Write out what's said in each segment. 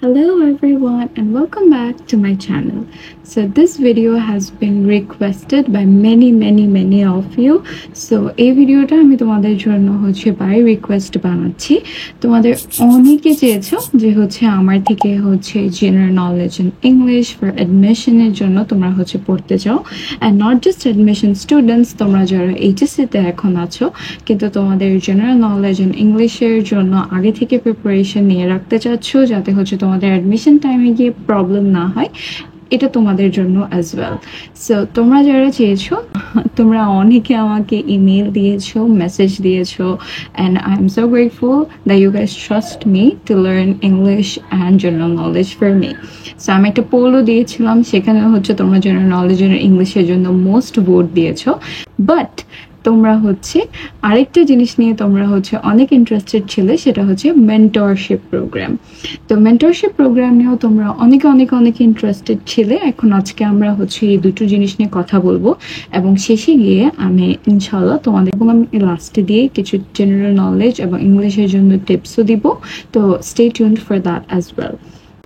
Hello everyone and welcome back to my channel. So this video has been requested by many of you. So এই ভিডিওটা আমি তোমাদের জন্য by request বানাচ্ছি। তোমাদের অনেকে চেয়েছো যে আমার থেকে general knowledge in English for অ্যাডমিশনের জন্য তোমরা পড়তে চাও, and not just admission students, তোমরা যারা এইচএসসিতে এখন আছো কিন্তু তোমাদের জেনারেল নলেজ ইন ইংলিশের জন্য আগে থেকে প্রিপারেশন নিয়ে রাখতে চাচ্ছ যাতে তোমাদের অ্যাডমিশন টাইমে গিয়ে প্রবলেম না হয়, এটা তোমাদের জন্য অ্যাজ ওয়েল। সো তোমরা যারা চেয়েছো, তোমরা অনেকে আমাকে ইমেল দিয়েছো, মেসেজ দিয়েছো, and I am so grateful that you guys trust me to learn English and general knowledge for me. So আমি একটা পোলও দিয়েছিলাম, সেখানে তোমরা জেনারেল নলেজ আর ইংলিশের জন্য মোস্ট ভোট দিয়েছো। বাট তোমরা আরেকটা জিনিস নিয়ে তোমরা অনেক ইন্টারেস্টেড ছিলে, সেটা মেন্টরশিপ প্রোগ্রাম। তো মেন্টরশিপ প্রোগ্রাম নিয়েও তোমরা অনেক ইন্টারেস্টেড ছিলে। এখন আজকে আমরা এই দুটো জিনিস নিয়ে কথা বলবো, এবং শেষে গিয়ে আমি ইনশাল্লাহ তোমাদের আমি লাস্টে দিয়ে কিছু জেনারেল নলেজ এবং ইংলিশের জন্য টিপসও দিব। তো stay tuned for that as well.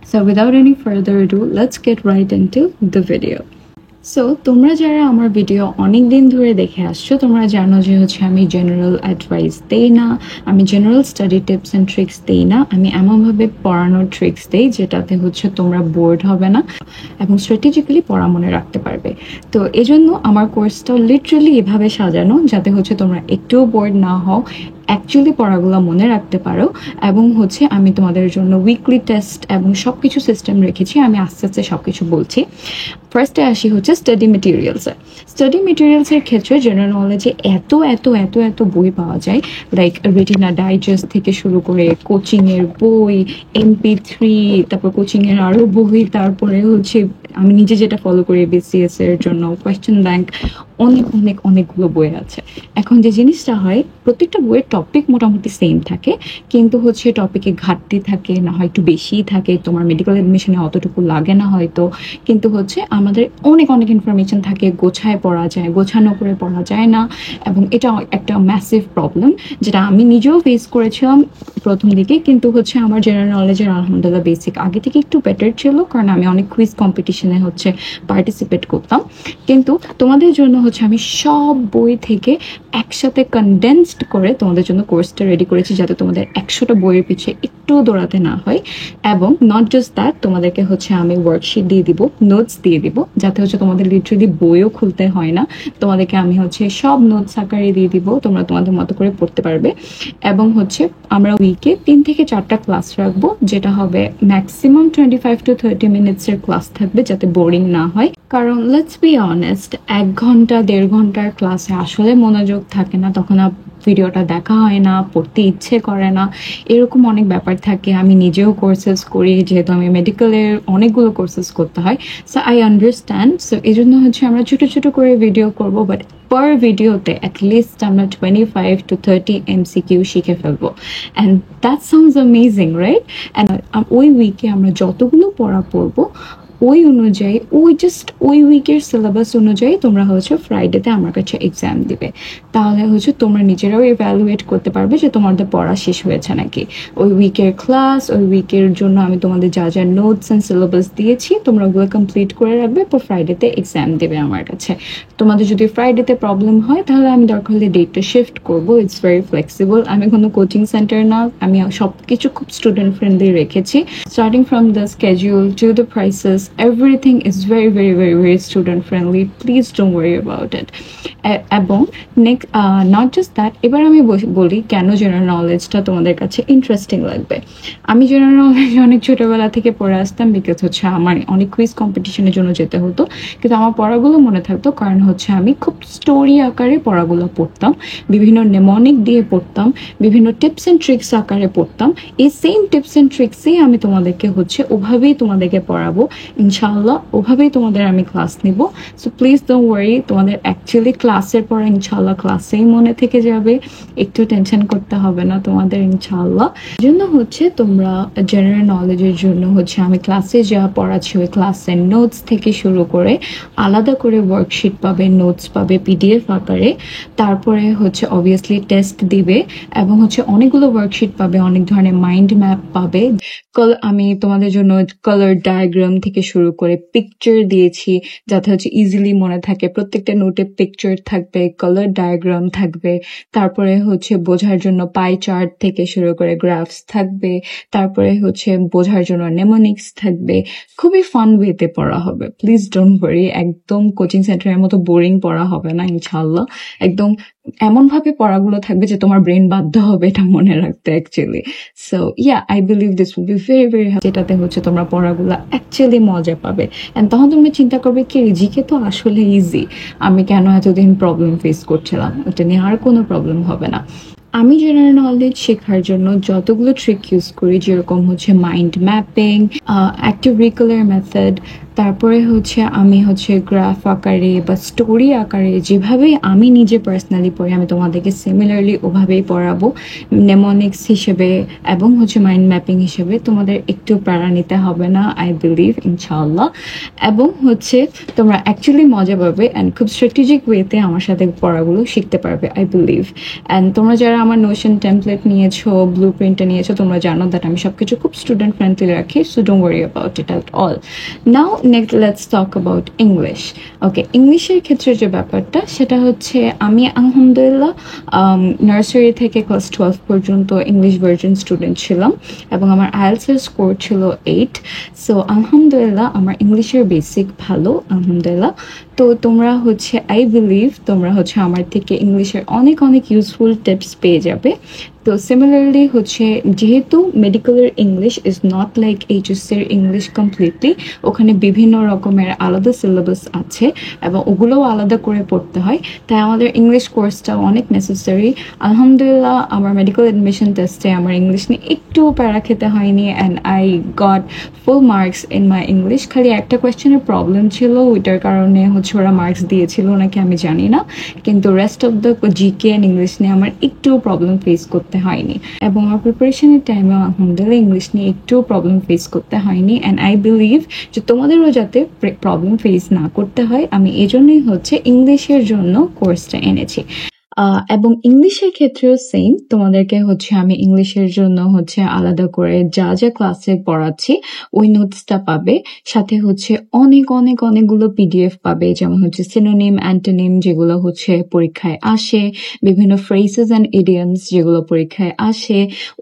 So without any further do, let's get right into the video. So তোমরা যারা আমার ভিডিও অনেক দিন ধরে দেখে আসছো, তোমরা জানো যে আমি জেনারেল অ্যাডভাইস দেই না, আমি general study tips and tricks দেই না। আমি এমনভাবে পড়ানোর ট্রিক্স দেই যেটাতে তোমরা বোর্ড হবে না এবং স্ট্র্যাটেজিক্যালি পড়া মনে রাখতে পারবে। তো এই জন্য আমার কোর্সটাও লিটারালি এভাবে সাজানো যাতে তোমরা একটুও বোর্ড না হও, অ্যাকচুয়ালি পড়াগুলো মনে রাখতে পারো। এবং আমি তোমাদের জন্য উইকলি টেস্ট এবং সব কিছু সিস্টেম রেখেছি। আমি আস্তে আস্তে সব কিছু বলছি। ফার্স্টে আসি স্টাডি মেটেরিয়ালসে। স্টাডি মেটেরিয়ালসের ক্ষেত্রে জেনারেল নলেজে এত বই পাওয়া যায়, লাইক রেটিনা ডাইজেস্ট থেকে শুরু করে কোচিংয়ের বই, MP3, তারপর কোচিংয়ের আরও বই, তারপরে আমি নিজে যেটা ফলো করি BCS এর জন্য কোয়েশ্চেন ব্যাংক, অনেকগুলো বই আছে। এখন যে জিনিসটা হয়, প্রত্যেকটা বইয়ের টপিক মোটামুটি সেম থাকে, কিন্তু টপিকে ঘাটতি থাকে, না হয় একটু বেশিই থাকে, তোমার মেডিকেল অ্যাডমিশনে অতটুকু লাগে না হয়তো, কিন্তু আমাদের অনেক ইনফরমেশন থাকে, গোছানো করে পড়া যায় না, এবং এটা একটা ম্যাসিভ প্রবলেম যেটা আমি নিজেও ফেস করেছিলাম প্রথম দিকে। কিন্তু আমার জেনারেল নলেজের আলহামদুলিল্লাহ বেসিক আগে থেকে একটু বেটার ছিল, কারণ আমি অনেক কুইজ কম্পিটিশনে পার্টিসিপেট করতাম। কিন্তু তোমাদের জন্য আমি সব বই থেকে একসাথে কনডেন্সড করে তোমাদের জন্য কোর্সটা রেডি করেছি, যাতে তোমাদের 100টা বইয়ের পিছিয়ে একটু দৌড়াতে না হয়। এবং নট জাস্ট দ্যাট, তোমাদেরকে আমি ওয়ার্কশিট দিয়ে দিব, নোটস দিয়ে দিব, যাতে তোমাদের লিটারালি বইও খুলতে হয় না। তোমাদেরকে আমি সব নোটস আকারে দিয়ে দিব, তোমরা তোমাদের মতো করে পড়তে পারবে। এবং আমরা উইকে 3 থেকে 4টা ক্লাস রাখবো, যেটা হবে ম্যাক্সিমাম 25 to 30 মিনিটসের ক্লাস থাকবে, যাতে বোরিং না হয়। কারণ লেটস বি অনেস্ট, 1 ঘন্টা 1.5 ঘন্টার ক্লাসে আসলে মনোযোগ থাকে না, তখন ভিডিওটা দেখা হয় না, পড়তে ইচ্ছে করে না, এরকম অনেক ব্যাপার থাকে। আমি নিজেও কোর্সেস করি, যেহেতু আমি মেডিকেলের অনেকগুলো কোর্সেস করতে হয়, সো আই আন্ডারস্ট্যান্ড। সো এই জন্য আমরা ছোট করে ভিডিও করব, বাট পার ভিডিওতে অ্যাটলিস্ট আমরা 25 to 30 MCQ শিখে ফেলবো, and that sounds amazing, right? And ওই উইকে আমরা যতগুলো পড়া পড়বো, ওই অনুযায়ী ওই উইকের সিলেবাস অনুযায়ী তোমরা ফ্রাইডেতে আমার কাছে এক্সাম দিবে। তাহলে তোমরা নিজেরাও ইভ্যালুয়েট করতে পারবে যে তোমাদের পড়া শেষ হয়েছে নাকি। ওই উইকের ক্লাস, ওই উইকের জন্য আমি তোমাদের যা নোটস অ্যান্ড সিলেবাস দিয়েছি, তোমরা ওগুলো কমপ্লিট করে রাখবে, পর ফ্রাইডেতে এক্সাম দেবে আমার কাছে। তোমাদের যদি ফ্রাইডেতে প্রবলেম হয়, তাহলে আমি দরকার হলে ডেটটা শিফট করবো। It's very flexible. আমি কোনো কোচিং সেন্টার না, আমি সব কিছু খুব স্টুডেন্ট ফ্রেন্ডলি রেখেছি। Starting from the schedule to the prices, everything is very student friendly. Please don't worry about it. এবং নেক্সট, নট জাস্ট দ্যাট, এবার আমি বলি কেন জেনারেল নলেজটা তোমাদের কাছে ইন্টারেস্টিং লাগবে। আমি জেনারেল নলেজ অনেক ছোটবেলা থেকে পড়ে আসতাম, বিকজ আমার অনেক কুইজ কম্পিটিশনের জন্য যেতে হতো, কিন্তু আমার পড়াগুলো মনে থাকতো, কারণ আমি খুব স্টোরি আকারে পড়াগুলো পড়তাম, বিভিন্ন নেমনিক দিয়ে পড়তাম, বিভিন্ন টিপস অ্যান্ড ট্রিক্স আকারে পড়তাম। এই সেম টিপস অ্যান্ড ট্রিক্সেই আমি তোমাদেরকে ওভাবেই তোমাদেরকে পড়াবো। ইনশাআল্লাহ ওভাবেই তোমাদের আমি ক্লাস নিব। সো প্লিজ ডোন্ট ওয়ারি, তোমাদের অ্যাকচুয়ালি ক্লাসের পর ইনশাআল্লাহ ক্লাসেই মনে থেকে যাবে, একটু টেনশন করতে হবে না তোমাদের ইনশাআল্লাহ। জন্য হচ্ছে তোমরা জেনারেল নলেজের জন্য হচ্ছে আমি ক্লাসে যা পড়াচ্ছি ওই ক্লাসের নোটস থেকে শুরু করে আলাদা করে ওয়ার্কশিট পাবে, নোটস পাবে পিডিএফ আকারে, তারপরে হচ্ছে অবভিয়াসলি টেস্ট দিবে এবং হচ্ছে অনেকগুলো ওয়ার্কশিট পাবে, অনেক ধরনের মাইন্ড ম্যাপ পাবে। আমি তোমাদের জন্য কালার ডায়াগ্রাম থেকে শুরু করে পিকচার দিয়েছি যাতে হচ্ছে ইজিলি মনে থাকে, প্রত্যেকটা নোটে পিকচার থাকবে, কালার ডায়াগ্রাম থাকবে, তারপরে হচ্ছে বোঝার জন্য পাই চার্ট থেকে শুরু করে গ্রাফস থাকবে, তারপরে হচ্ছে বোঝার জন্য নেমোনিক্স থাকবে। খুবই ফান ওয়েতে পড়া হবে, প্লিজ ডোন্ট ওয়ারি, একদম কোচিং সেন্টারের মতো বোরিং পড়া হবে না ইনশাআল্লাহ। একদম এমন ভাবে পড়াগুলো থাকবে যে তোমার ব্রেন বাধ্য হবে এটা মনে রাখতে actually. So yeah, I believe this will be very very, যেটাতে হচ্ছে তোমরা পড়াগুলো অ্যাকচুয়ালি মজা পাবে। এন্ড তখন তুমি চিন্তা করবে কি জিকে তো আসলে ইজি, আমি কেন এতদিন প্রবলেম ফেস করছিলাম, ওটা নিয়ে আর কোনো প্রবলেম হবে না। আমি জেনারেল নলেজ শেখার জন্য যতগুলো ট্রিক ইউজ করি, যেরকম হচ্ছে মাইন্ড ম্যাপিং, অ্যাক্টিভ রিকলার মেথড, তারপরে হচ্ছে আমি হচ্ছে গ্রাফ আকারে বা স্টোরি আকারে যেভাবেই আমি নিজে পার্সোনালি পড়ি আমি তোমাদেরকে সিমিলারলি ওভাবেই পড়াবো, নেমোনিক্স হিসেবে এবং হচ্ছে মাইন্ড ম্যাপিং হিসেবে। তোমাদের একটু প্যারা নিতে হবে না আই বিলিভ ইনশাআল্লাহ। এবং হচ্ছে তোমরা অ্যাকচুয়ালি মজা পাবে অ্যান্ড খুব স্ট্র্যাটেজিক ওয়েতে আমার সাথে পড়াগুলো শিখতে পারবে আই বিলিভ। অ্যান্ড তোমরা যারা আমার নোশন টেমপ্লেট নিয়েছো, ব্লু প্রিন্টটা নিয়েছো, তোমরা জানো দ্যাট আমি সবকিছু খুব স্টুডেন্ট ফ্রেন্ডলি রাখি, so don't worry about it at all. Now next let's talk about English. Okay, ইংলিশের ক্ষেত্রে যে ব্যাপারটা সেটা হচ্ছে আমি আলহামদুলিল্লাহ নার্সারি থেকে ক্লাস 12 পর্যন্ত ইংলিশ ভার্জন স্টুডেন্ট ছিলাম এবং আমার আইএলটিএস স্কোর ছিল 8। সো আলহামদুলিল্লাহ আমার ইংলিশের বেসিক ভালো আলহামদুলিল্লাহ। তো তোমরা হচ্ছে আই বিলিভ তোমরা হচ্ছে আমার থেকে ইংলিশের অনেক অনেক ইউজফুল টিপস পেয়ে যাবে। তো সিমিলারলি হচ্ছে যেহেতু মেডিকেলের ইংলিশ ইজ নট লাইক এইচএসসির ইংলিশ কমপ্লিটলি, ওখানে বিভিন্ন রকমের আলাদা সিলেবাস আছে এবং ওগুলোও আলাদা করে পড়তে হয়, তাই আমাদের ইংলিশ কোর্সটাও অনেক নেসেসারি। আলহামদুলিল্লাহ আমার মেডিকেল অ্যাডমিশন টেস্টে আমার ইংলিশ নিয়ে একটু প্যারা খেতে হয়নি and I got full marks in my English. খালি একটা কোয়েশ্চেনের প্রবলেম ছিল, ওইটার কারণে হচ্ছে ওরা মার্কস দিয়েছিল নাকি আমি জানি না, কিন্তু rest of the GK and English নিয়ে আমার একটু প্রবলেম ফেস করতে হয়নি এবং আমার প্রিপারেশনের টাইমে আলহামদুলিল্লাহ ইংলিশ নিয়ে একটু প্রবলেম ফেস করতে হয়নি। অ্যান্ড আই বিলিভ যে তোমাদেরও যাতে প্রবলেম ফেস না করতে হয়, আমি এজন্যই হচ্ছে ইংলিশের জন্য কোর্সটা এনেছি। এবং ইংলিশের ক্ষেত্রেও সেম, তোমাদেরকে হচ্ছে আমি ইংলিশের জন্য হচ্ছে আলাদা করে যা যা ক্লাসে পড়াচ্ছি ওই নোটসটা পাবে, সাথে হচ্ছে অনেক অনেক অনেকগুলো পিডিএফ পাবে, যেমন হচ্ছে সিনোনিম, অ্যান্টোনিম যেগুলো হচ্ছে পরীক্ষায় আসে, বিভিন্ন ফ্রেজেস অ্যান্ড ইডিয়মস যেগুলো পরীক্ষায় আসে,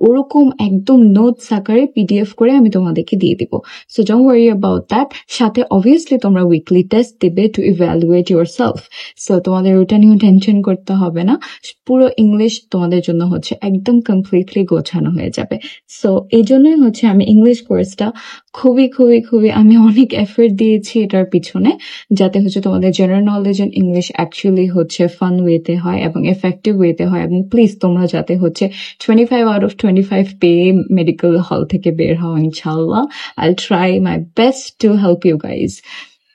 ওরকম একদম নোটস আকারে পিডিএফ করে আমি তোমাদেরকে দিয়ে দিব। So don't worry about that. সাথে অবভিয়াসলি তোমরা উইকলি টেস্ট দিবে to evaluate yourself, so তোমাদের ওটা নিয়েও টেনশন করতে হবে না, পুরো ইংলিশ তোমাদের জন্য হচ্ছে একদম কমপ্লিটলি গোছানো হয়ে যাবে। সো এই জন্যই হচ্ছে আমি ইংলিশ কোর্সটা খুবই খুবই খুবই আমি অনেক এফোর্ট দিয়েছি এটার পিছনে, যাতে হচ্ছে তোমাদের general knowledge and English actually হচ্ছে ফান ওয়েতে হয় এবং এফেক্টিভ ওয়েতে হয়। এবং প্লিজ তোমরা যাতে হচ্ছে 25 আউট অফ 25 পেয়ে মেডিকেল হল থেকে বের হও ইনশাআল্লাহ। I try my best to help you guys.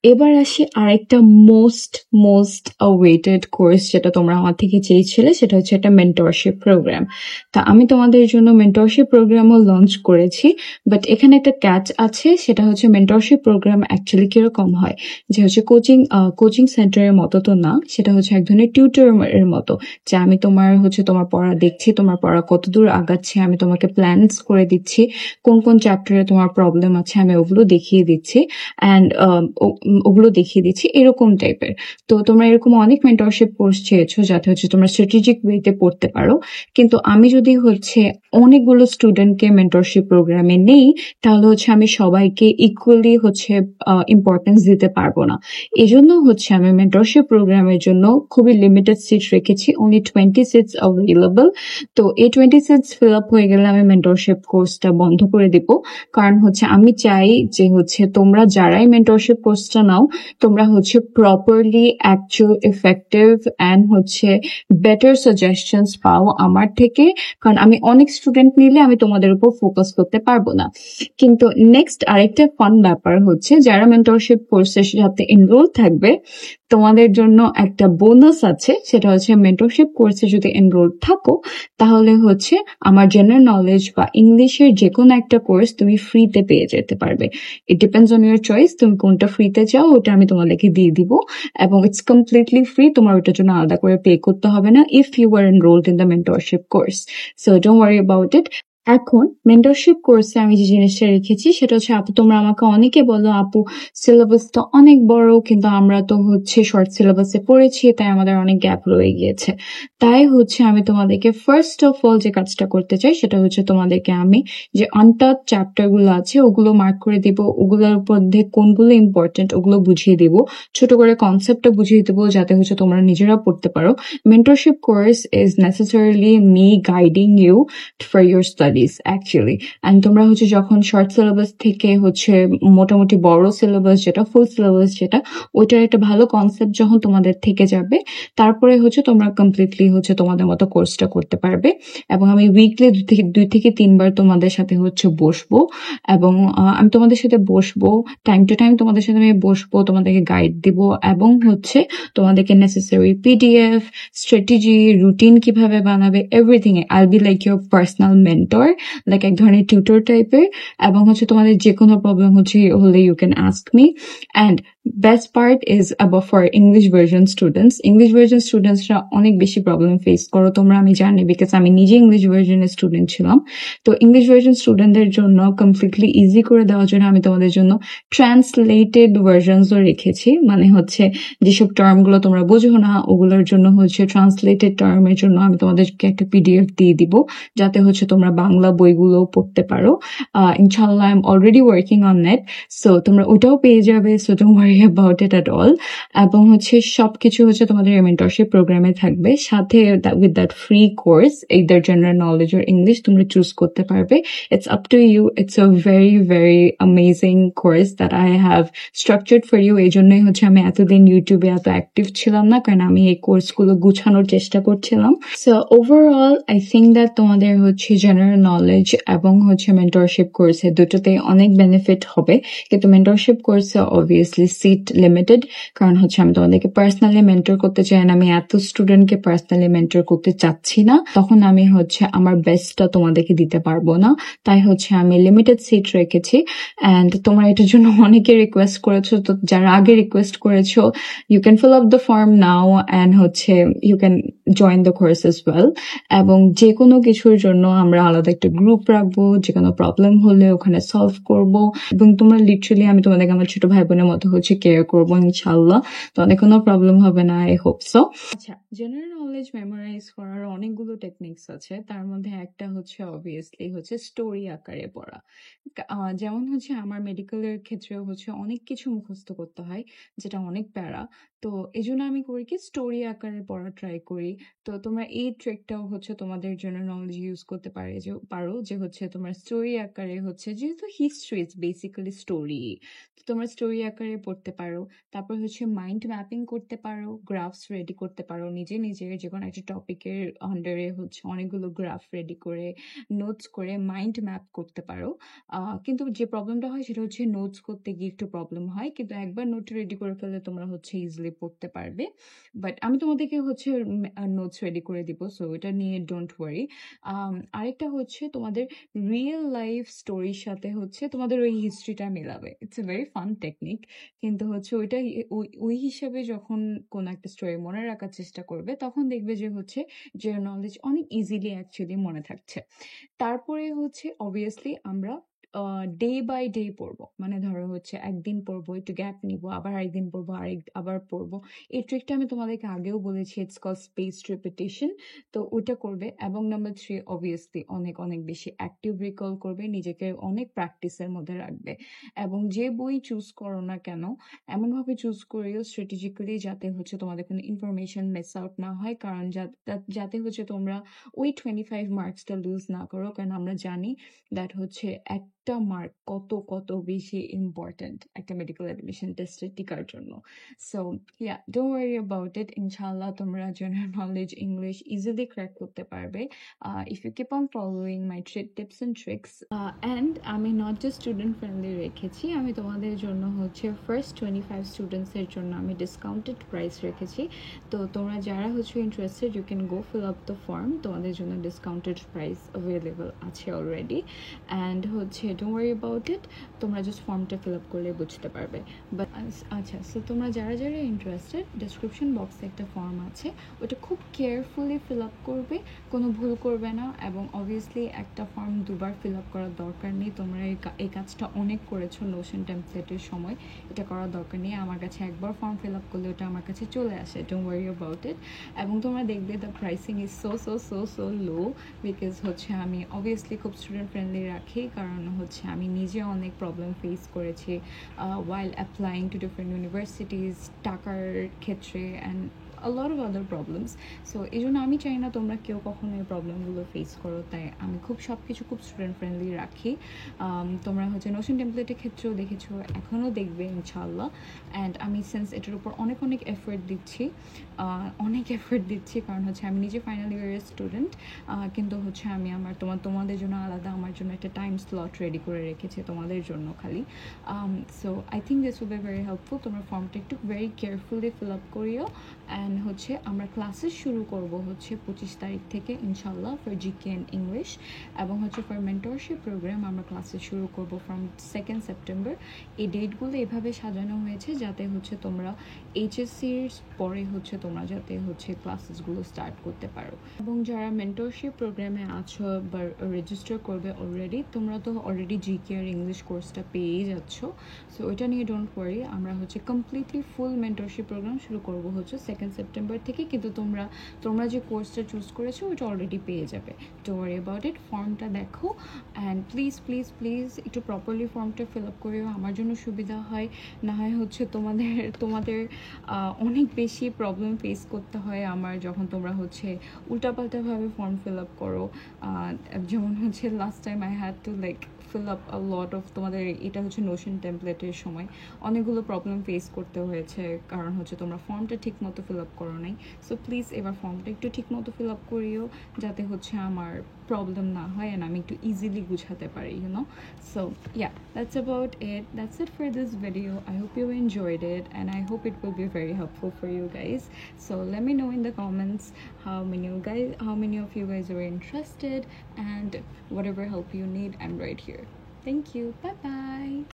এবার আসি আরেকটা মোস্ট মোস্ট অ্যাওয়েটেড কোর্স যেটা তোমরা আমার থেকে চেয়েছিলে, সেটা হচ্ছে একটা মেন্টরশিপ প্রোগ্রাম। তা আমি তোমাদের জন্য মেন্টরশিপ প্রোগ্রামও লঞ্চ করেছি, বাট এখানে একটা ক্যাচ আছে, সেটা হচ্ছে মেন্টরশিপ প্রোগ্রাম অ্যাকচুয়ালি কিরকম হয়, যে হচ্ছে কোচিং সেন্টারের মতো তো না, সেটা হচ্ছে এক ধরনের টিউটর এর মতো, যে আমি তোমার পড়া দেখছি, তোমার পড়া কতদূর আগাচ্ছে, আমি তোমাকে প্ল্যানস করে দিচ্ছি, কোন কোন চ্যাপ্টারে তোমার প্রবলেম আছে আমি ওগুলো দেখিয়ে দিচ্ছি অ্যান্ড এরকম টাইপের। তো তোমরা এরকম অনেক মেন্টরশিপ কোর্স চেয়েছো যাতে হচ্ছে তোমরা স্ট্র্যাটেজিক ওয়েতে পড়তে পারো, কিন্তু আমি যদি হচ্ছে অনেকগুলো স্টুডেন্টকে মেন্টরশিপ প্রোগ্রামে নেই তাহলে হচ্ছে আমি সবাইকে ইকুয়ালি হচ্ছে ইম্পর্টেন্স দিতে পারবো না। এই জন্য হচ্ছে আমি মেন্টরশিপ প্রোগ্রামের জন্য খুবই লিমিটেড সিট রেখেছি, অনলি 20 সিটস অ্যাভেলেবল। তো এই 20 সিটস ফিল আপ হয়ে গেলে আমি মেন্টরশিপ কোর্সটা বন্ধ করে দিব, কারণ হচ্ছে আমি চাই যে হচ্ছে তোমরা যারাই মেন্টরশিপ কোর্সটা কোর্সটা নাও, তোমরা হচ্ছে প্রপারলি অ্যাকচুয়াল ইফেক্টিভ অ্যান্ড হচ্ছে বেটার সাজেশনস পাও আমার থেকে। কারণ আমি অনেক স্টুডেন্ট নিলে আমি তোমাদের উপর ফোকাস করতে পারবো না। কিন্তু নেক্সট আরেকটা ফান ব্যাপার হচ্ছে, যারা মেন্টরশিপ কোর্সের সাথে এনরোল থাকবে তোমাদের জন্য একটা বোনাস আছে। সেটা হচ্ছে মেন্টরশিপ কোর্সে যদি এনরোল থাকো তাহলে হচ্ছে আমার জেনারেল নলেজ বা ইংলিশের যে কোনো একটা কোর্স তুমি ফ্রিতে পেয়ে যেতে পারবে। It depends on your choice, তুমি কোনটা ফ্রিতে চাও ওটা আমি তোমাদেরকে দিয়ে দিব, এবং ইটস কমপ্লিটলি ফ্রি, তোমার ওটার জন্য আলাদা করে পে করতে হবে না if you are enrolled in the mentorship course. So don't worry about it. এখন মেন্টরশিপ কোর্সে আমি যে জিনিসটা রেখেছি সেটা হচ্ছে, আপু তোমরা আমাকে অনেকে বলো আপু সিলেবাসটা অনেক বড়, কিন্তু আমরা তো হচ্ছে শর্ট সিলেবাসে পড়েছি, তাই আমাদের অনেক গ্যাপ রয়ে গিয়েছে। তাই হচ্ছে আমি তোমাদেরকে ফার্স্ট অফ অল যে কাজটা করতে চাই সেটা হচ্ছে, তোমাদেরকে আমি যে আনটাচ চ্যাপ্টার গুলো আছে ওগুলো মার্ক করে দিব, ওগুলোর মধ্যে কোনগুলো ইম্পর্টেন্ট ওগুলো বুঝিয়ে দিব, ছোট করে কনসেপ্টটা বুঝিয়ে দেবো যাতে হচ্ছে তোমরা নিজেরা পড়তে পারো। Mentorship course is necessarily me guiding you for your studies actually. And তোমরা হচ্ছে যখন শর্ট সিলেবাস থেকে হচ্ছে মোটামুটি বড় সিলেবাস যেটা ফুল সিলেবাস যেটা, ওইটার একটা ভালো কনসেপ্ট যখন তোমাদের থেকে যাবে, তারপরে হচ্ছে তোমরা কমপ্লিটলি হচ্ছে তোমাদের মতো কোর্সটা করতে পারবে। এবং আমি উইকলি 2 থেকে 3 বার তোমাদের সাথে হচ্ছে বসবো, এবং আমি তোমাদের সাথে বসবো, টাইম টু টাইম তোমাদের সাথে আমি বসবো, তোমাদেরকে গাইড দিব, এবং হচ্ছে তোমাদেরকে নেসেসারি পিডিএফ, স্ট্র্যাটেজি, রুটিন কিভাবে বানাবে, everything. I be like your personal mentor, like এক ধরনের টিউটর টাইপের। এবং হচ্ছে তোমাদের যে কোনো প্রবলেম হলে you can ask me. And best part is about for English version students. English version স্টুডেন্টসরা অনেক বেশি প্রবলেম ফেস করো তোমরা, আমি জানি, বিকজ আমি নিজে ইংলিশ ভার্জনের স্টুডেন্ট ছিলাম। তো ইংলিশ ভার্জন স্টুডেন্টদের জন্য কমপ্লিটলি ইজি করে দেওয়ার জন্য আমি তোমাদের জন্য ট্রান্সলেটেড ভার্জনসও রেখেছি। মানে হচ্ছে যেসব টার্মগুলো তোমরা বোঝো না ওগুলোর জন্য হচ্ছে ট্রান্সলেটেড টার্মের জন্য আমি তোমাদেরকে একটা পিডিএফ দিয়ে দিব, যাতে হচ্ছে তোমরা বাংলা বইগুলো পড়তে পারো। ইনশাল্লাহ I am already working on net, so তোমরা ওটাও পেয়ে যাবে। So don't worry about it at all. এবং হচ্ছে সবকিছু হচ্ছে তোমাদের মেন্টরশিপ প্রোগ্রামে থাকবে, সাথে with that free course either general knowledge or English তোমরা চুজ করতে পারবে। It's up to you. It's a very very amazing course that I have structured for you. এই জন্যই হচ্ছে আমি এতদিন ইউটিউবে এত অ্যাক্টিভ ছিলাম না, কারণ আমি এই কোর্সগুলো গুছানোর চেষ্টা করছিলাম। So overall I think that তোমাদের হচ্ছে জেনারেল নলেজ এবং হচ্ছে মেন্টরশিপ কোর্সে দুটোতে অনেক বেনিফিট হবে। কিন্তু মেন্টরশিপ কোর্সে অবভিয়াসলি সিট লিমিটেড, কারণ হচ্ছে আমি তোমাদেরকে পার্সোনালি মেন্টর করতে চাই না, আমি এত স্টুডেন্টকে পার্সোনালি মেন্টর করতে চাচ্ছি না, তখন আমি হচ্ছে আমার বেস্টটা তোমাদেরকে দিতে পারবো না। তাই হচ্ছে আমি লিমিটেড সিট রেখেছি। অ্যান্ড তোমরা এটার জন্য অনেকে রিকোয়েস্ট করেছো, তো যারা আগে রিকোয়েস্ট করেছো you can fill up the form now and হচ্ছে you can join the course as well. এবং যে কোনো কিছুর জন্য আমরা আলাদা একটা গ্রুপ রাখবো, যে কোনো প্রবলেম হলে ওখানে সলভ করব। এবং তোমরা লিটারালি, আমি তোমাদেরকে আমার ছোট ভাই বোনের মতো হচ্ছে কেয়ার করবো ইনশাল্লাহ। তোমাদের কোনো প্রবলেম হবে না, আই হোপ সো। আচ্ছা, জেনারেল নলেজ মেমোরাইজ করার অনেকগুলো টেকনিক্স আছে, তার মধ্যে একটা হচ্ছে অবভিয়াসলি হচ্ছে স্টোরি আকারে পড়া। যেমন হচ্ছে আমার মেডিকেলের ক্ষেত্রেও হচ্ছে অনেক কিছু মুখস্থ করতে হয়, যেটা অনেক প্যারা। তো এই জন্য আমি করি কি, স্টোরি আকারে পড়া ট্রাই করি। তো তোমরা এই ট্রিকটাও হচ্ছে তোমাদের জন্য নলেজ ইউজ করতে পারো, যে হচ্ছে তোমার স্টোরি আকারে হচ্ছে, যেহেতু হিস্ট্রি ইজ বেসিক্যালি স্টোরি, তোমরা স্টোরি আকারে পড়তে পারো। তারপর হচ্ছে মাইন্ড ম্যাপিং করতে পারো, গ্রাফস রেডি করতে পারো নিজে নিজের, যে কোনো একটা টপিকের আন্ডারে হচ্ছে অনেকগুলো গ্রাফ রেডি করে নোটস করে মাইন্ড ম্যাপ করতে পারো। কিন্তু যে প্রবলেমটা হয় সেটা হচ্ছে নোটস করতে গিয়ে একটু প্রবলেম হয়, কিন্তু একবার নোট রেডি করে ফেললে তোমরা হচ্ছে ইজিলি পড়তে পারবে। বাট আমি তোমাদেরকে হচ্ছে নোটস রেডি করে দিব, সো এটা নিয়ে ডোন্ট ওয়ারি। আরেকটা হচ্ছে তোমাদের রিয়েল লাইফ স্টোরির সাথে হচ্ছে তোমাদের ওই হিস্ট্রিটা মেলাবে। It's a very fun technique, কিন্তু হচ্ছে ওইটা ওই হিসাবে যখন কোনো একটা স্টোরি মনে রাখার চেষ্টা করবে তখন দেখবে যে হচ্ছে যে নলেজ অনেক ইজিলি অ্যাকচুয়ালি মনে থাকছে। তারপরে হচ্ছে অবভিয়াসলি আমরা ডে বাই ডে পড়বো, মানে ধরো হচ্ছে একদিন পড়বো, একটু গ্যাপ নিব, আবার একদিন পড়বো, আবার পড়বো। এই ট্রিকটা আমি তোমাদেরকে আগেও বলেছি, ইটস কল স্পেসড রিপিটেশন। তো ওটা করবে। এবং নাম্বার 3 অবভিয়াসলি অনেক অনেক বেশি অ্যাক্টিভ রিকল করবে, নিজেকে অনেক প্র্যাকটিসের মধ্যে রাখবে। এবং যে বই চুজ করো না কেন এমনভাবে চুজ করিও স্ট্র্যাটেজিক্যালি, যাতে হচ্ছে তোমাদের কোনো ইনফরমেশন মিস আউট না হয়, কারণ যাতে হচ্ছে তোমরা ওই 25 মার্কসটা লুজ না করো। কারণ আমরা জানি দ্যাট হচ্ছে একটা মার্ক কত কত বেশি ইম্পর্টেন্ট একটা মেডিকেল অ্যাডমিশন টেস্টে টিকার জন্য। So yeah, don't worry about it. ইনশাআল্লাহ তোমরা general knowledge, English easily crack করতে পারবে if you keep on following my tips and tricks. And আমি নট জাস্ট স্টুডেন্ট ফ্রেন্ডলি রেখেছি, আমি তোমাদের জন্য হচ্ছে ফার্স্ট 25 স্টুডেন্টসের জন্য আমি ডিসকাউন্টেড প্রাইস রেখেছি। তো তোমরা যারা হচ্ছে interested, you can go fill up the form, তোমাদের জন্য ডিসকাউন্টেড প্রাইস অ্যাভেলেবল আছে অলরেডি। অ্যান্ড হচ্ছে ডোন্ট ওয়ারি অ্যাবাউট ইট, তোমরা জাস্ট ফর্মটা ফিল আপ করলে বুঝতে পারবে। বাট আচ্ছা, সো তোমরা যারা যারা ইন্টারেস্টেড, ডিসক্রিপশন বক্সে একটা ফর্ম আছে, ওটা খুব কেয়ারফুলি ফিল আপ করবে, কোনো ভুল করবে না। এবং অবভিয়াসলি একটা ফর্ম দুবার ফিল আপ করার দরকার নেই। তোমরা এই কাজটা অনেক করেছো নোশন টেমপ্লেটের সময়, এটা করার দরকার নেই। আমার কাছে একবার ফর্ম ফিল আপ করলে ওটা আমার কাছে চলে আসে, ডোন্ট ওয়ারি অ্যাবাউট ইট। এবং তোমরা দেখবে the pricing is so so so so low, because হচ্ছে আমি অবভিয়াসলি খুব স্টুডেন্ট ফ্রেন্ডলি রাখি, কারণ হচ্ছে আমি নিজে অনেক প্রবলেম ফেস করেছি while applying to different universities, টাকার ক্ষেত্রে and a lot of other problems. So এই জন্য আমি চাই না তোমরা কেউ কখনো এই প্রবলেমগুলো ফেস করো, তাই আমি খুব সব কিছু খুব স্টুডেন্ট ফ্রেন্ডলি রাখি। তোমরা হচ্ছে নোশন টেমপ্লেটের ক্ষেত্রেও দেখেছো, এখনও দেখবে ইনশাল্লাহ। অ্যান্ড আমি সেন্স এটার উপর অনেক অনেক এফোর্ট দিচ্ছি, কারণ হচ্ছে আমি নিজে ফাইনাল ইয়ারের স্টুডেন্ট, কিন্তু হচ্ছে আমি আমার তোমাদের জন্য আলাদা আমার জন্য একটা টাইম স্লট রেডি করে রেখেছি তোমাদের জন্য খালি। So I think this will be very helpful. তোমরা ফর্মটা একটু ভেরি কেয়ারফুলি ফিল আপ করিও। অ্যান্ড হচ্ছে আমরা ক্লাসেস শুরু করব হচ্ছে 25 তারিখ থেকে ইনশাল্লাহ ফর জিকে অ্যান্ড ইংলিশ, এবং হচ্ছে ফর মেন্টরশিপ প্রোগ্রাম আমরা ক্লাসেস শুরু করব ফ্রম 2nd সেপ্টেম্বর। এই ডেটগুলো এভাবে সাজানো হয়েছে যাতে হচ্ছে তোমরা এইচএসসির পরে হচ্ছে তোমরা যাতে হচ্ছে ক্লাসেসগুলো স্টার্ট করতে পারো। এবং যারা মেন্টরশিপ প্রোগ্রামে আছো বা রেজিস্টার করবে অলরেডি, তোমরা তো অলরেডি জিকে আর ইংলিশ কোর্সটা পেয়েই যাচ্ছ। সো ওইটা নিয়ে ডোন্ট ওয়ারি, আমরা হচ্ছে কমপ্লিটলি ফুল মেন্টরশিপ প্রোগ্রাম শুরু করবো হচ্ছে 2nd সেপ্টেম্বর থেকে। কিন্তু তোমরা যে কোর্সটা চুজ করেছো ওইটা অলরেডি পেয়ে যাবে, ডোন্ট ওয়ারি অ্যাবাউট ইট। ফর্মটা দেখো অ্যান্ড প্লিজ প্লিজ প্লিজ একটু প্রপারলি ফর্মটা ফিল আপ করিও, আমার জন্য সুবিধা হয়। না হয় হচ্ছে তোমাদের অনেক বেশি প্রবলেম ফেস করতে হয় আমার, যখন তোমরা হচ্ছে উল্টাপাল্টাভাবে ফর্ম ফিল আপ করো। যেমন হচ্ছে last time I had to like fill up a lot of, তোমাদের এটা হচ্ছে নোশন টেমপ্লেটের সময় অনেকগুলো প্রবলেম ফেস করতে হয়েছে, কারণ হচ্ছে তোমরা ফর্মটা ঠিক মতো ফিল আপ করো নাই। সো প্লিজ এবার ফর্মটা একটু ঠিক মতো ফিল আপ করিও, যাতে হচ্ছে আমার প্রবলেম না হয় অ্যান্ড আমি একটু ইজিলি বুঝাতে পারি, you know. So yeah, that's it for this video. I hope you enjoyed it and I hope it will be very helpful for you guys. So let me know in the comments how many of you guys are interested, and whatever help you need, I'm right here. Thank you. Bye bye.